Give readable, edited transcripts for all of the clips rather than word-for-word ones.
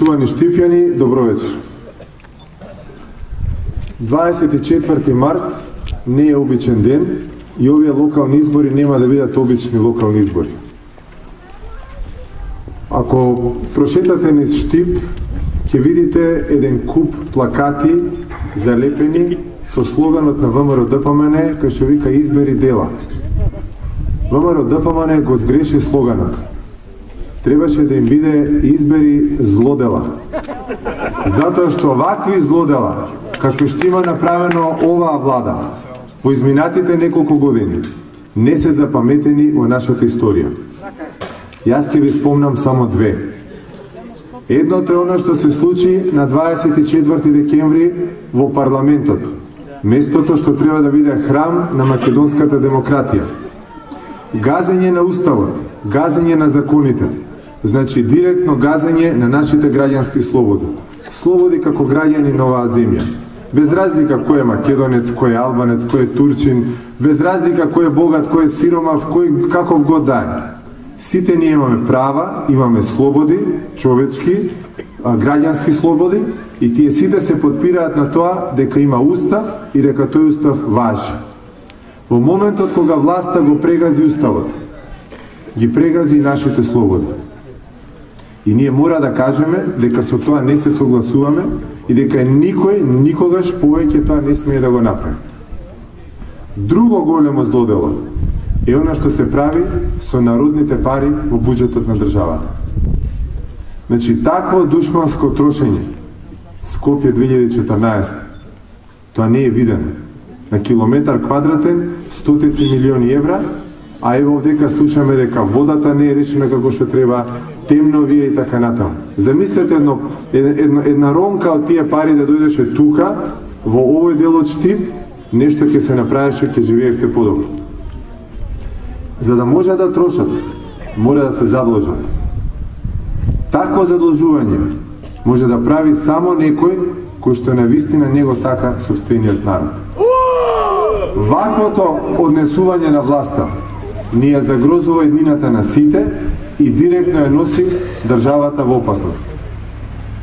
Почитувани Штипјани, добро вечер. 24 март не е обичен ден и овие локални избори нема да бидат обични локални избори. Ако прошетате низ Штип, ќе видите еден куп плакати залепени со слоганот на ВМРО-ДПМН кој што вика избери дела. ВМРО-ДПМН го сгреши слоганот. Требаше да им биде избери злодела. Затоа што вакви злодела, како што има направено оваа влада во изминатите неколку години, не се запаметени во нашата историја. Јас ќе ви спомнам само две. Едното е она што се случи на 24 декември во парламентот, местото што треба да биде храм на македонската демократија. Газење на уставот, газење на законите, значи директно газење на нашите граѓански слободи. Слободи како граѓани на оваа земја. Без разлика кој е македонец, кој е албанец, кој е турчин, без разлика кој е богат, кој е сиромав, кој каков год да е. Сите ние имаме права, имаме слободи, човечки, граѓански слободи и тие сите се подпираат на тоа дека има устав и дека тој устав важи. Во моментот кога власта го прегази уставот, ги прегази нашите слободи. И ние мора да кажеме дека со тоа не се согласуваме и дека никој никогаш повеќе тоа не смее да го направи. Друго големо злодело е она што се прави со народните пари во буџетот на државата. Значи, такво душманско трошење, Скопје 2014, тоа не е видено. На километар квадратен, стотици милиони евра, а ево овдека слушаме дека водата не е решена како што треба, темно вие и така натаму. Замислете една ронка од тие пари да дојдеше тука, во овој дел од Штип, нешто ќе се направеше, ќе живеевте подобро. За да може да трошат, мора да се задолжат. Такво задолжување може да прави само некој кој што навистина него сака сопствениот народ. Ваквото однесување на власта ни ја загрозува еднината на сите и директно ја носи државата во опасност.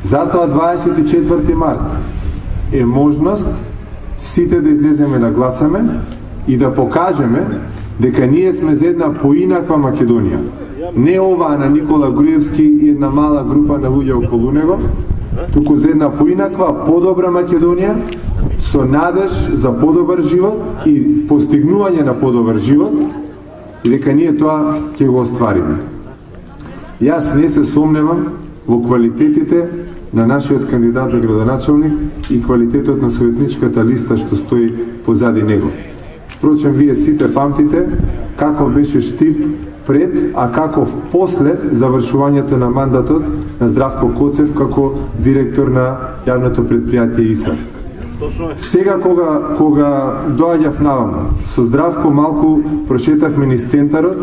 Затоа 24 март е можност сите да излеземе да гласаме и да покажеме дека ние сме за една поинаква Македонија. Не оваа на Никола Груевски и една мала група на луѓе околу него, туку за една поинаква, подобра Македонија, со надеж за подобар живот и постигнување на подобар живот, и дека ние тоа ќе го оствариме. Јас не се сомневам во квалитетите на нашиот кандидат за градоначалник и квалитетот на советничката листа што стои позади него. Впрочем, вие сите памтите каков беше Штип пред, а каков после завршувањето на мандатот на Здравко Коцев како директор на јавното предпријатие ИСА. Сега кога доаѓав наваму, со Здравко малку прошетавме низ центарот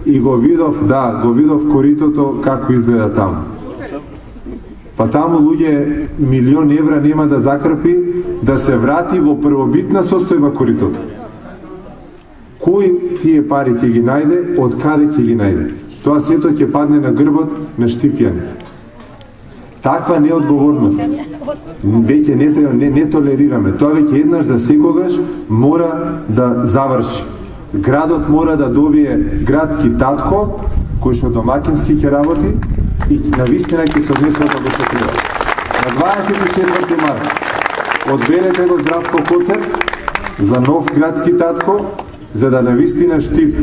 и го видов коритото како изгледа таму. Па таму луѓе милион евра нема да закрпи да се врати во првобитна состојба коритото. Кој тие пари ќе ги најде, од каде ќе ги најде? Тоа сето ќе падне на грбот на Штипјани. Таква неодговорност веќе не толерираме. Тоа веќе еднаш за секогаш мора да заврши. Градот мора да добие градски татко, кој што домакински ќе работи и навистина ќе се однесува како што треба. На 24 март одберете го Здравко Коцев за нов градски татко, за да навистина Штип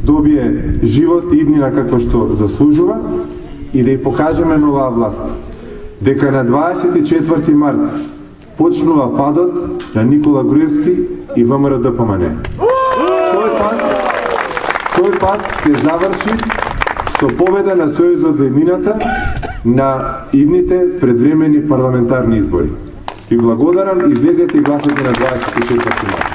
добие живот и иднина како што заслужува и да ја покажеме на оваа власт дека на 24 март почнува падот на Никола Груевски и ВМРО-ДПМН. Тој пат ќе заврши со победа на Сојузот за иднината на идните предвремени парламентарни избори. Ви благодарам, излезете и гласате на 24 март.